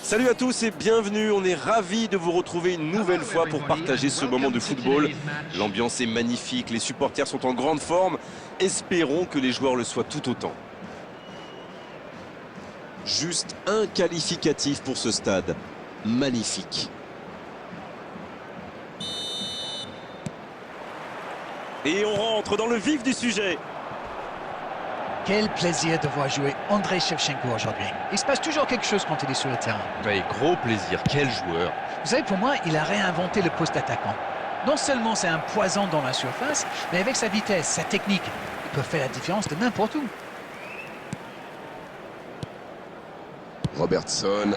Salut à tous et bienvenue, on est ravis de vous retrouver une nouvelle fois pour partager ce moment de football. L'ambiance est magnifique, les supporters sont en grande forme. Espérons que les joueurs le soient tout autant. Juste un qualificatif pour ce stade. Magnifique. Et on rentre dans le vif du sujet. Quel plaisir de voir jouer Andrei Shevchenko aujourd'hui. Il se passe toujours quelque chose quand il est sur le terrain. Oui, gros plaisir, quel joueur. Vous savez, pour moi, il a réinventé le poste d'attaquant. Non seulement c'est un poison dans la surface, mais avec sa vitesse, sa technique, il peut faire la différence de n'importe où. Robertson.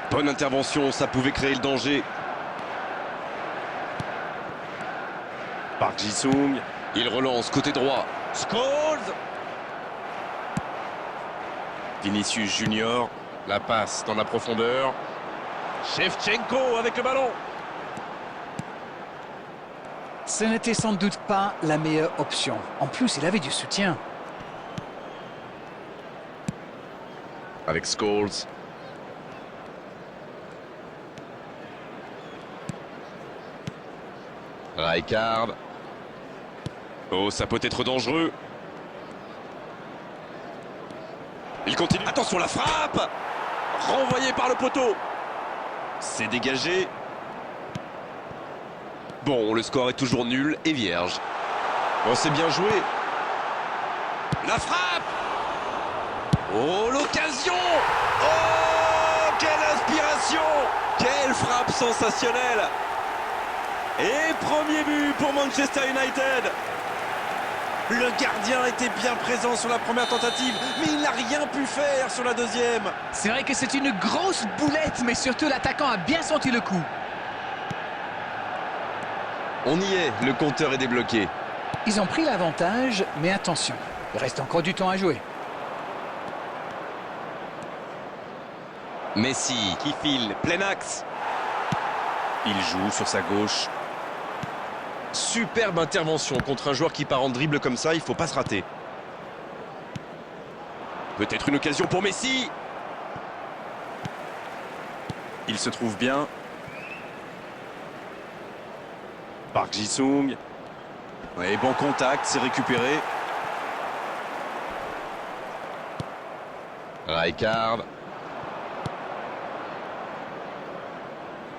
Bonne intervention, ça pouvait créer le danger. Park Ji-sung. Il relance côté droit. Scholes. Vinicius Junior. La passe dans la profondeur. Shevchenko avec le ballon. Ce n'était sans doute pas la meilleure option. En plus, il avait du soutien. Avec Scholes. Rijkaard. Oh, ça peut être dangereux. Il continue. Attention, la frappe. Renvoyé par le poteau. C'est dégagé. Bon, le score est toujours nul et vierge. Oh, c'est bien joué. La frappe. Oh, l'occasion. Oh, quelle inspiration. Quelle frappe sensationnelle. Et premier but pour Manchester United. Le gardien était bien présent sur la première tentative, mais il n'a rien pu faire sur la deuxième. C'est vrai que c'est une grosse boulette, mais surtout l'attaquant a bien senti le coup. On y est, le compteur est débloqué. Ils ont pris l'avantage, mais attention, il reste encore du temps à jouer. Messi qui file, plein axe. Il joue sur sa gauche. Superbe intervention contre un joueur qui part en dribble comme ça, il faut pas se rater. Peut-être une occasion pour Messi. Il se trouve bien. Park Ji-sung. Ouais, bon contact, c'est récupéré. Rijkaard.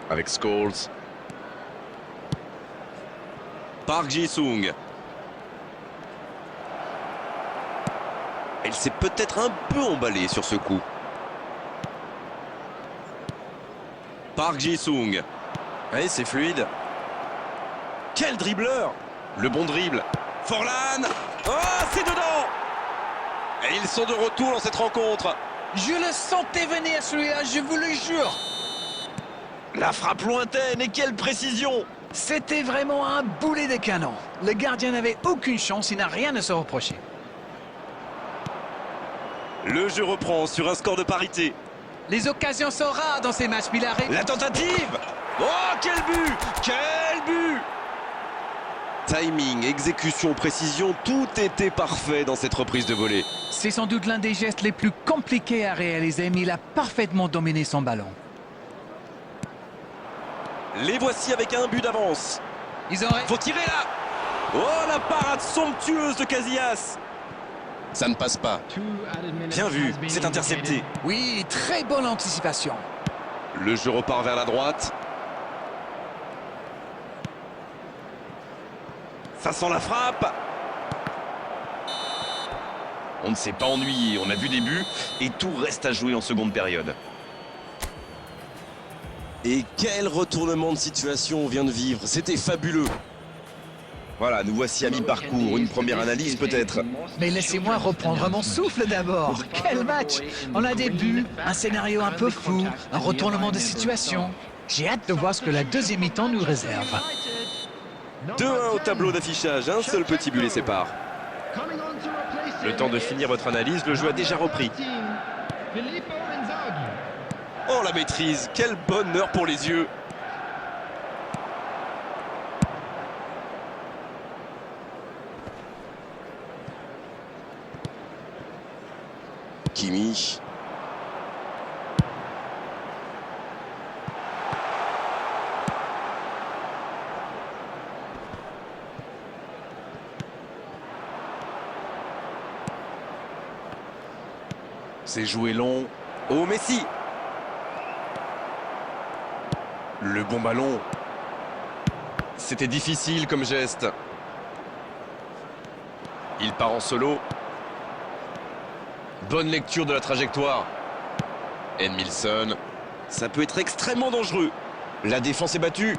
Avec Scholes. Park Ji-sung. Il s'est peut-être un peu emballé sur ce coup. Park Ji-sung. Ouais, c'est fluide. Quel dribbleur! Le bon dribble. Forlan. Oh, c'est dedans! Et ils sont de retour dans cette rencontre. Je le sentais venir celui-là, je vous le jure. La frappe lointaine et quelle précision! C'était vraiment un boulet de canon. Le gardien n'avait aucune chance, il n'a rien à se reprocher. Le jeu reprend sur un score de parité. Les occasions sont rares dans ces matchs, mais il a La tentative! Oh, quel but! Quel but! Timing, exécution, précision, tout était parfait dans cette reprise de volée. C'est sans doute l'un des gestes les plus compliqués à réaliser, mais il a parfaitement dominé son ballon. Les voici avec un but d'avance. Ils auraient... Faut tirer là! Oh, la parade somptueuse de Casillas! Ça ne passe pas. Bien vu, c'est intercepté. Oui, très bonne anticipation. Le jeu repart vers la droite. Ça sent la frappe. On ne s'est pas ennuyé, on a vu des buts et tout reste à jouer en seconde période. Et quel retournement de situation on vient de vivre, c'était fabuleux. Voilà, nous voici à mi-parcours, une première analyse peut-être. Mais laissez-moi reprendre mon souffle d'abord. Quel match! On a des buts, un scénario un peu fou, un retournement de situation. J'ai hâte de voir ce que la deuxième mi-temps nous réserve. 2-1 au tableau d'affichage, un seul petit but les sépare. Le temps de finir votre analyse, le jeu a déjà repris. Oh la maîtrise, quel bonheur pour les yeux. Kimi. C'est joué long. Oh, Messi! Le bon ballon. C'était difficile comme geste. Il part en solo. Bonne lecture de la trajectoire. Edmilson. Ça peut être extrêmement dangereux. La défense est battue.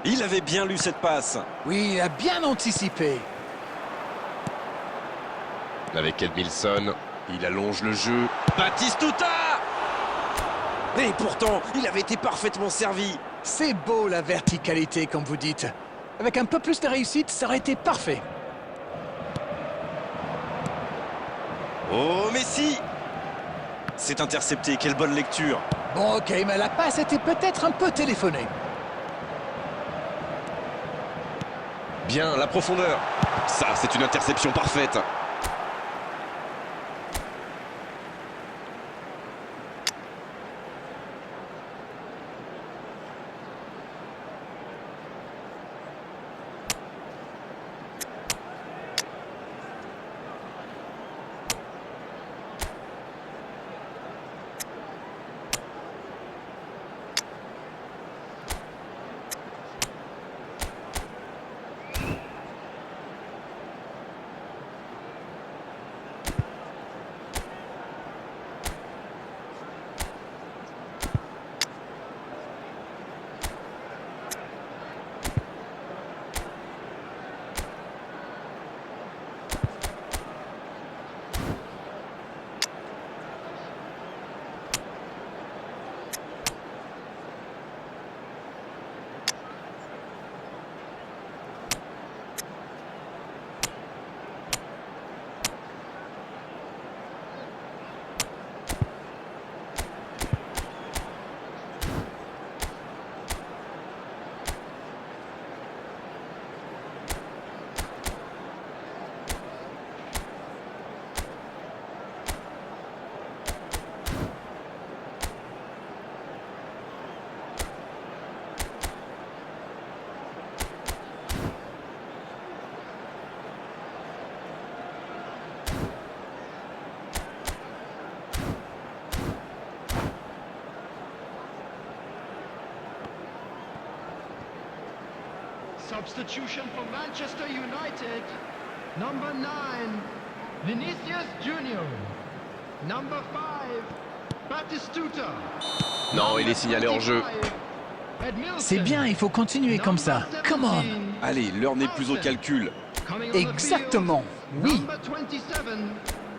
Il avait bien lu cette passe. Oui, il a bien anticipé. Avec Edmilson, il allonge le jeu. Batistuta! Et pourtant, il avait été parfaitement servi. C'est beau la verticalité, comme vous dites. Avec un peu plus de réussite, ça aurait été parfait. Oh, Messi! C'est intercepté, quelle bonne lecture. Bon, ok, mais la passe était peut-être un peu téléphonée. Bien, la profondeur. Ça, c'est une interception parfaite. Substitution for Manchester United. Number 9, Vinicius Junior. Number 5, Batistuta. Non, il est signalé hors jeu. C'est bien, il faut continuer comme ça. Come on. Allez, l'heure n'est plus au calcul. Exactement, oui. Number 27,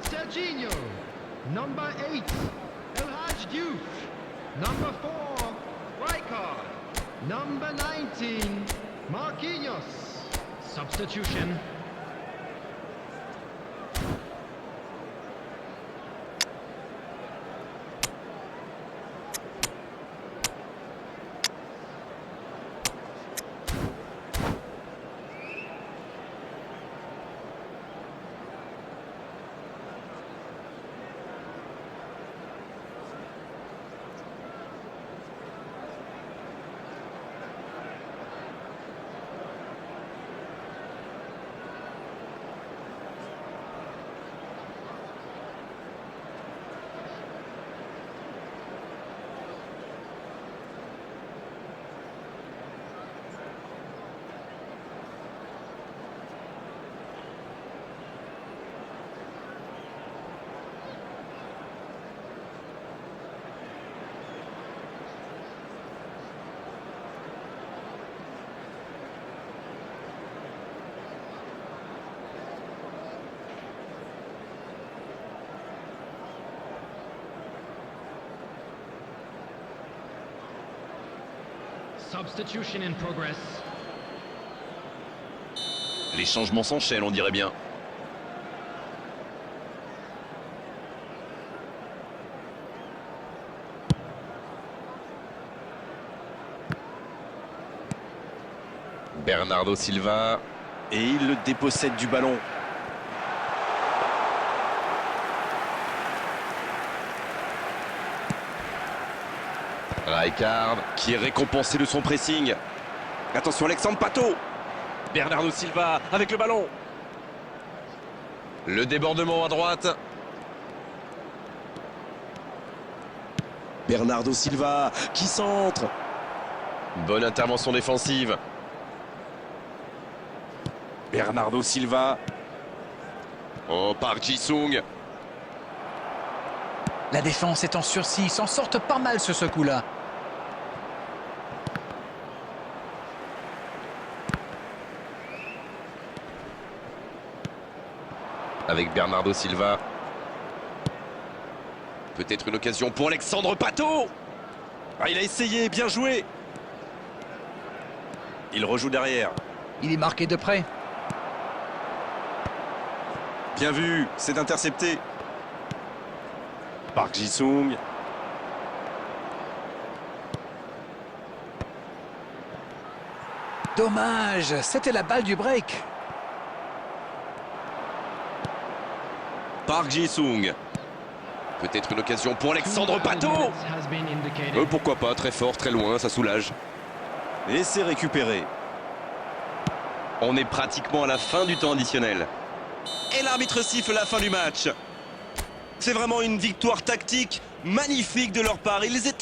Serginho. Number 8, El Hadj Diouf. Number 4, Rijkaard. Number 19, Marquinhos. Substitution. Substitution in progress. Les changements s'enchaînent, on dirait bien. Bernardo Silva. Et il le dépossède du ballon. Rijkaard qui est récompensé de son pressing. Attention, Alexandre Pato. Bernardo Silva avec le ballon. Le débordement à droite. Bernardo Silva qui centre. Bonne intervention défensive. Bernardo Silva. Oh, Park Ji-sung. La défense est en sursis, ils s'en sortent pas mal sur ce coup-là. Avec Bernardo Silva. Peut-être une occasion pour Alexandre Pato. Ah, il a essayé, bien joué. Il rejoue derrière. Il est marqué de près. Bien vu, c'est intercepté. Park Ji-sung. Dommage, c'était la balle du break. Park Ji-sung. Peut-être une occasion pour Alexandre Pato. Has been indicated. Pourquoi pas, très fort, très loin, ça soulage. Et c'est récupéré. On est pratiquement à la fin du temps additionnel. Et l'arbitre siffle la fin du match. C'est vraiment une victoire tactique magnifique de leur part. Ils étaient